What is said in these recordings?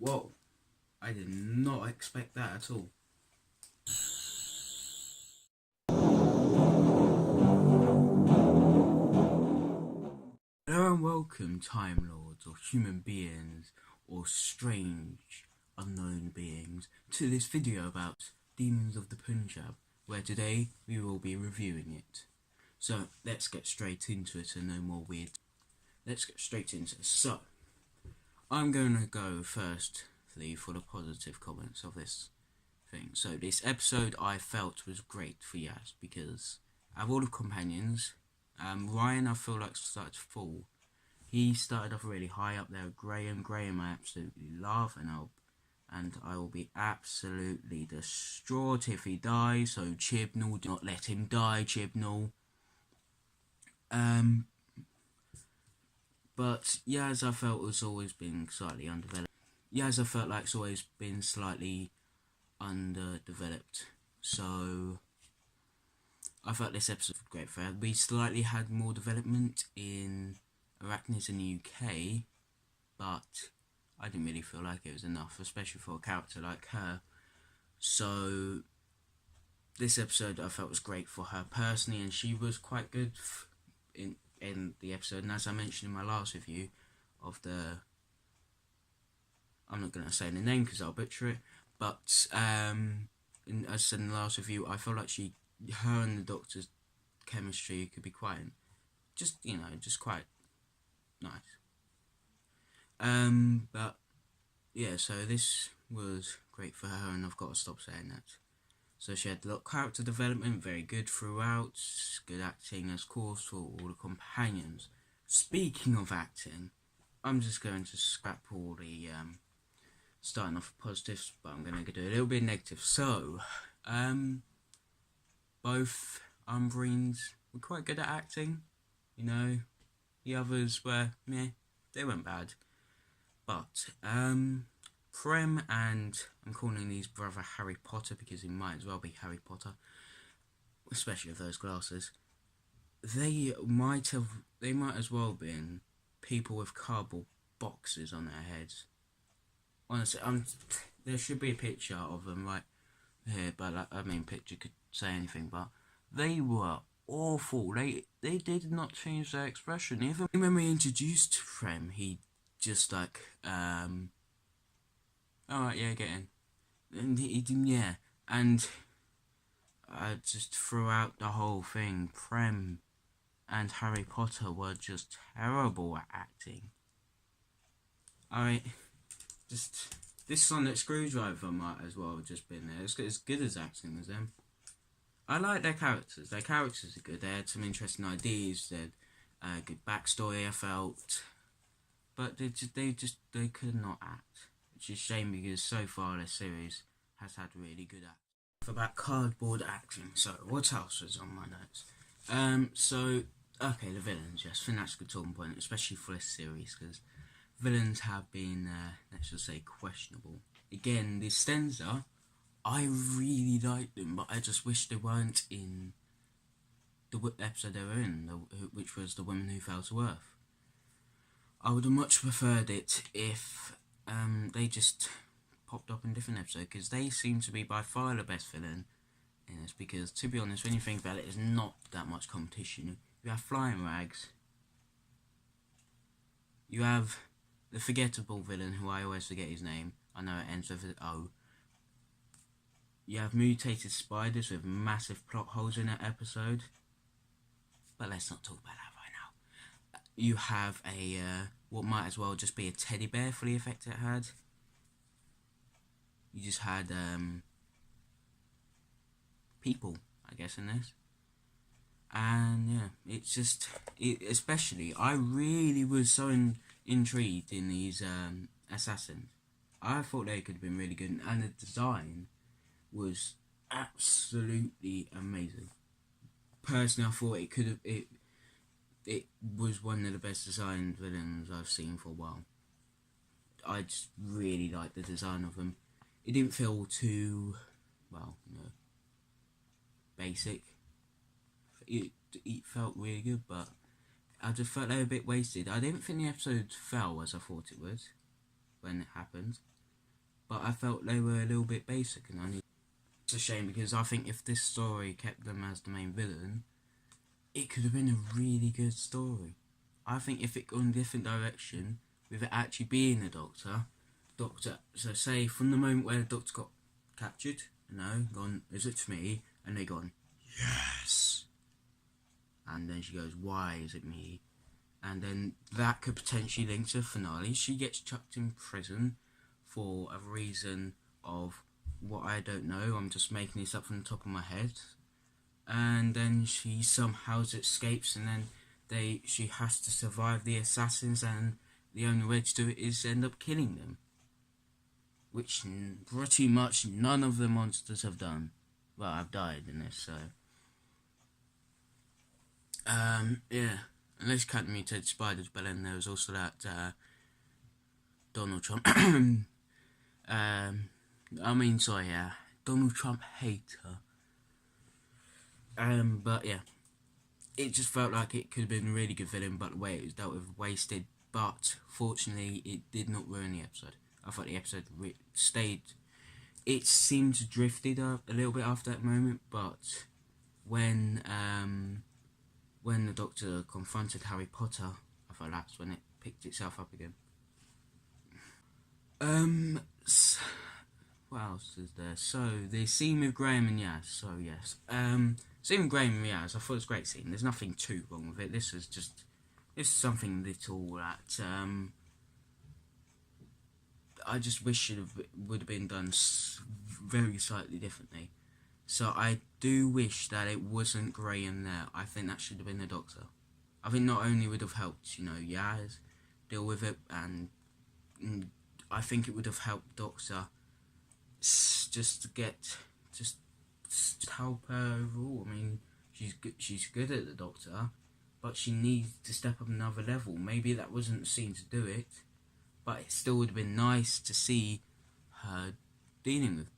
Whoa, I did not expect that at all. Hello and welcome, Time Lords, or human beings, or strange, unknown beings, to this video about Demons of the Punjab, where today we will be reviewing it. So, let's get straight into it and no more weird. Let's get straight into it. So, I'm going to go firstly for the positive comments of this thing. So, this episode I felt was great for Yaz because out of all the companions, Ryan I feel like started to fall. He started off really high up there with Graham. I absolutely love, and I will be absolutely distraught if he dies. So Chibnall, do not let him die, Chibnall. But Yaz I felt has always been slightly underdeveloped. Yaz I felt like it's always been slightly underdeveloped. So I felt this episode was great for her. We slightly had more development in Arachnids in the UK, but I didn't really feel like it was enough, especially for a character like her. So this episode I felt was great for her personally, and she was quite good in the episode. And as I mentioned in my last review of the, I'm not going to say the name because I'll butcher it, but as I said in the last review, I felt like her and the Doctor's chemistry could be quite, just quite nice. But yeah, so this was great for her, and I've got to stop saying that. So she had a lot of character development, very good throughout, good acting, of course, for all the companions. Speaking of acting, I'm just going to scrap all the starting off with positives, but I'm going to do a little bit negative. So, both Umbrians were quite good at acting, the others were, meh, they weren't bad. But, Prem and, I'm calling these brother Harry Potter because he might as well be Harry Potter, especially with those glasses, they might as well been people with cardboard boxes on their heads. Honestly, there should be a picture of them right here, but picture could say anything, but they were awful. They did not change their expression. Even when we introduced Prem, he just like, alright, yeah, get in. And he didn't, yeah. And just throughout the whole thing, Prem and Harry Potter were just terrible at acting. Just this Sonic Screwdriver might as well have just been there. It's as good as acting as them. I like their characters. Their characters are good. They had some interesting ideas. They had a good backstory, I felt. But they could not act. Which is a shame because so far this series has had really good acting. About cardboard acting. So what else was on my notes? The villains. Yes, I think that's a good talking point, especially for this series, because villains have been, let's just say, questionable. Again, the Stenza, I really liked them, but I just wish they weren't in the episode they were in, which was The Woman Who Fell to Earth. I would have much preferred it if they just popped up in a different episode, because they seem to be by far the best villain in this, because, to be honest, when you think about it, there's not that much competition. You have Flying Rags, you have the forgettable villain, who I always forget his name, I know it ends with an O. You have mutated spiders with massive plot holes in that episode, but let's not talk about that right now. You have what might as well just be a teddy bear for the effect it had. You just had people, I guess, in this. And yeah, it's just, especially, I really was so intrigued in these assassins. I thought they could have been really good, and the design was absolutely amazing. Personally, I thought it was one of the best designed villains I've seen for a while. I just really liked the design of them. It didn't feel too, basic. It felt really good, but I just felt they were a bit wasted. I didn't think the episode fell as I thought it would when it happened. but I felt they were a little bit basic, and it's a shame because I think if this story kept them as the main villain, it could have been a really good story. I think if it gone a different direction, with it actually being a doctor, so say from the moment where the doctor got captured, gone, is it me? And they gone, yes. And then she goes, why is it me? And then that could potentially link to the finale. She gets chucked in prison for a reason of what I don't know. I'm just making this up from the top of my head. And then she somehow escapes, and then she has to survive the assassins, and the only way to do it is end up killing them, which pretty much none of the monsters have done. Well, I've died in this, so yeah. Unless cat mutated spiders, but then there was also that Donald Trump. Donald Trump hater. But yeah, it just felt like it could have been a really good villain, but the way it was dealt with, wasted. But fortunately, it did not ruin the episode. I thought the episode stayed. It seemed to drifted a little bit after that moment, but when the Doctor confronted Harry Potter, I thought that's when it picked itself up again. What else is there? So, the scene with Graham and Yaz. So, yes. Scene with Graham and Yaz, I thought it was a great scene. There's nothing too wrong with it. This is something little that I just wish it would have been done very slightly differently. So I do wish that it wasn't Graham there. I think that should have been the Doctor. I think not only would have helped, Yaz deal with it, and I think it would have helped Doctor just help her overall. I mean, she's good at the Doctor, but she needs to step up another level. Maybe that wasn't the scene to do it, but it still would have been nice to see her dealing with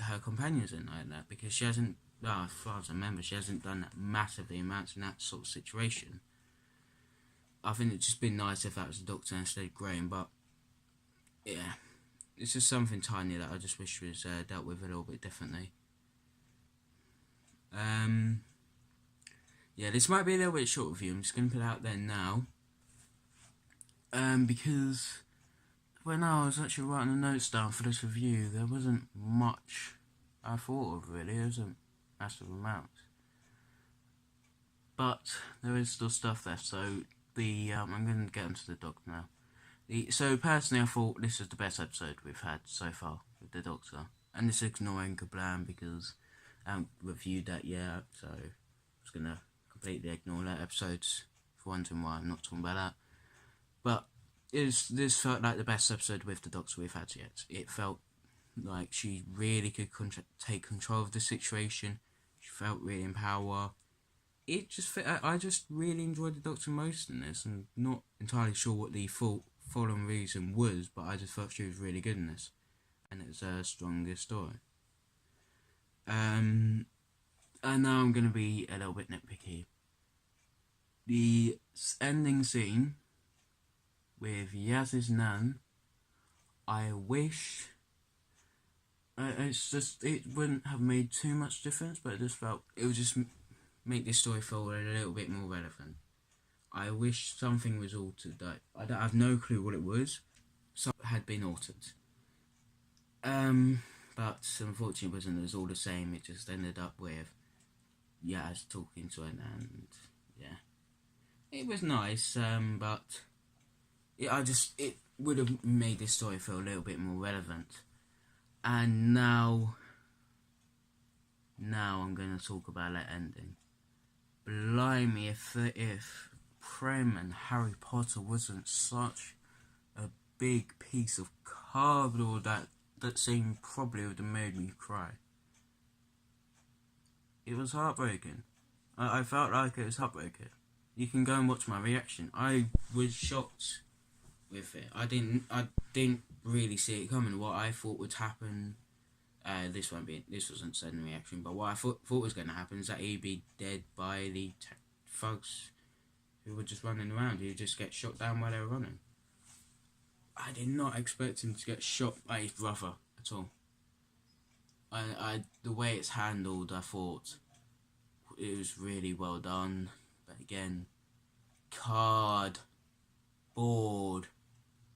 her companions and like that, because she hasn't, well, as far as I remember, she hasn't done that massively amounts in that sort of situation. I think it'd just been nice if that was the Doctor instead of Graham, but yeah, it's just something tiny that I just wish was dealt with a little bit differently. Yeah, this might be a little bit short of you. I'm just going to put it out there now, because when I was actually writing the notes down for this review, there wasn't much I thought of really. There wasn't massive amount, but there is still stuff there. So I'm going to get into the Doctor now. So personally, I thought this is the best episode we've had so far with the Doctor, and this is ignoring Kablam because I haven't reviewed that yet. So I was going to completely ignore that episode. For wondering why I'm not talking about that, but this felt like the best episode with the Doctor we've had yet. It felt like she really could take control of the situation. She felt really in power. It just I just really enjoyed the Doctor most in this. I'm not entirely sure what the following reason was, but I just felt she was really good in this, and it was her strongest story. And now I'm going to be a little bit nitpicky. The ending scene with Yaz's nan, I wish it wouldn't have made too much difference, but it would just make this story feel a little bit more relevant. I wish something was altered. I have no clue what it was. Something had been altered. But unfortunately it wasn't. It was all the same. It just ended up with Yaz talking to her nan, and yeah. It was nice, but it would have made this story feel a little bit more relevant. And now I'm going to talk about that ending. Blimey, if Prem and Harry Potter wasn't such a big piece of cardboard, that scene probably would have made me cry. It was heartbreaking. I felt like it was heartbreaking. You can go and watch my reaction. I was shocked with it. I didn't really see it coming. What I thought would happen, this wasn't said in the reaction, but what I thought was going to happen is that he'd be dead by the thugs who were just running around. He'd just get shot down while they were running. I did not expect him to get shot by his brother at all. The way it's handled, I thought it was really well done. But again, cardboard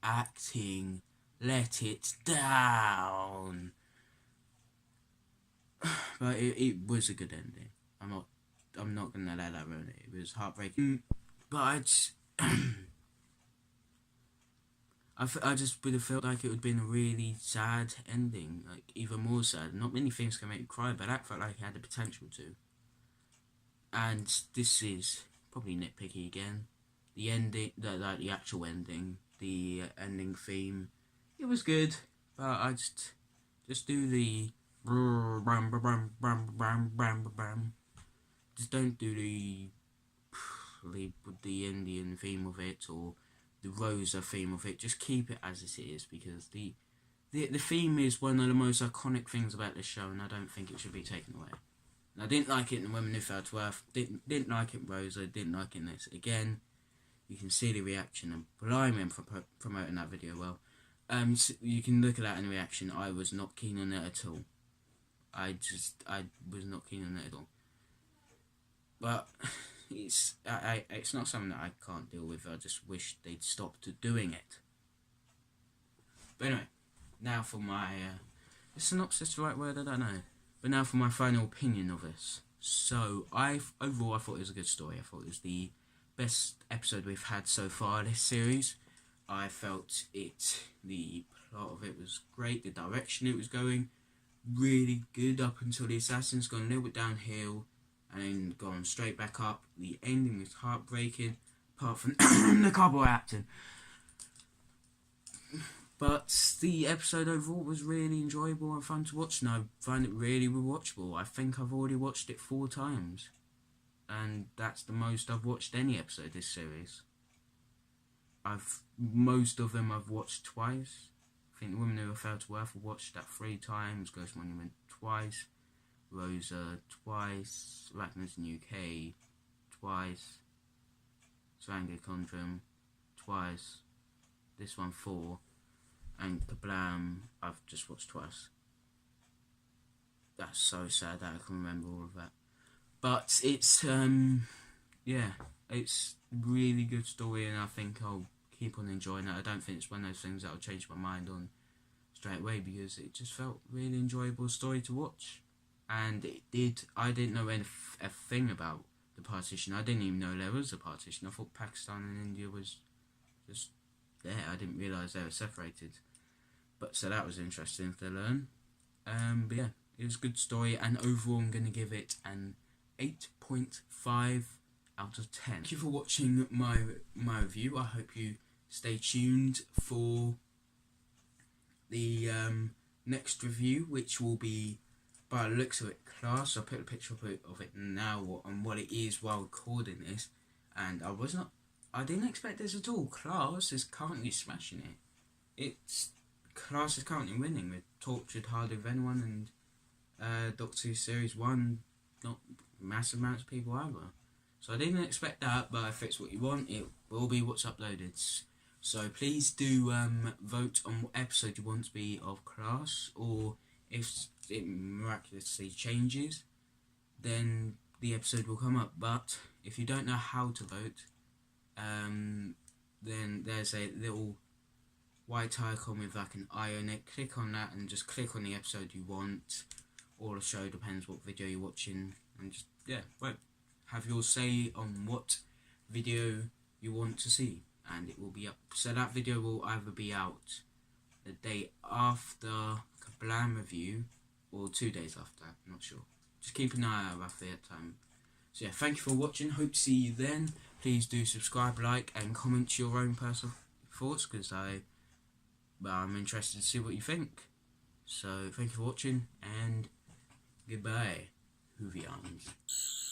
acting let it down. But it was a good ending. I'm not gonna let that ruin it. It was heartbreaking. But I just would have felt like it would have been a really sad ending, like even more sad. Not many things can make you cry, but that felt like it had the potential to. And this is probably nitpicky again. The ending, the actual ending, the ending theme, it was good, but I just do the just don't do the Indian theme of it or the Rosa theme of it. Just keep it as it is, because the theme is one of the most iconic things about this show, and I don't think it should be taken away. And I didn't like it in Women Who Fell to Earth, didn't like it in Rosa, didn't like it in this. Again, you can see the reaction, and blimey, I'm promoting that video well. So you can look at that in the reaction. I was not keen on it at all. I was not keen on it at all. But it's not something that I can't deal with. I just wish they'd stopped doing it. But anyway, now for my is synopsis the right word? I don't know. But now for my final opinion of this. So overall I thought it was a good story. I thought it was the best episode we've had so far this series. I felt the plot of it was great. The direction it was going, really good up until the assassin's gone a little bit downhill and then gone straight back up. The ending was heartbreaking, apart from the cowboy acting. But the episode overall was really enjoyable and fun to watch, and I find it really rewatchable. I think I've already watched it 4 times, and that's the most I've watched any episode this series. Most of them I've watched twice. I think The Women Who Fell to Earth I've watched that 3 times, Ghost Monument twice, Rosa twice, Arachnids in UK twice, Tsuranga Conundrum twice, this one 4, and Kablam I've just watched twice. That's so sad that I can remember all of that. But it's yeah, it's really good story, and I think I'll keep on enjoying it. I don't think it's one of those things that I'll change my mind on straight away, because it just felt really enjoyable story to watch. And I didn't know a thing about the partition. I didn't even know there was a partition. I thought Pakistan and India was just there. I didn't realise they were separated. But so that was interesting to learn. But yeah, it was a good story, and overall I'm going to give it an 8.5 out of 10. Thank you for watching my review. I hope you stay tuned for the next review, which will be, by the looks of it, Class. I'll put a picture of it now on what it is while recording this, and I didn't expect this at all. Class is currently smashing it. Class is currently winning with Tortured Hardly of Anyone, and Doctor Who Series 1, not massive amounts of people either. So I didn't expect that, but if it's what you want, it will be what's uploaded. So please do vote on what episode you want to be of Class, or if it miraculously changes, then the episode will come up. But if you don't know how to vote, then there's a little white icon with like an eye on it. Click on that and just click on the episode you want, or the show, depends what video you're watching, and just vote. Have your say on what video you want to see, and it will be up. So that video will either be out the day after Kablam review or 2 days after that, I'm not sure. Just keep an eye out roughly at time. So yeah, thank you for watching, hope to see you then. Please do subscribe, like and comment your own personal thoughts, because I'm interested to see what you think. So thank you for watching, and goodbye, Hoovians.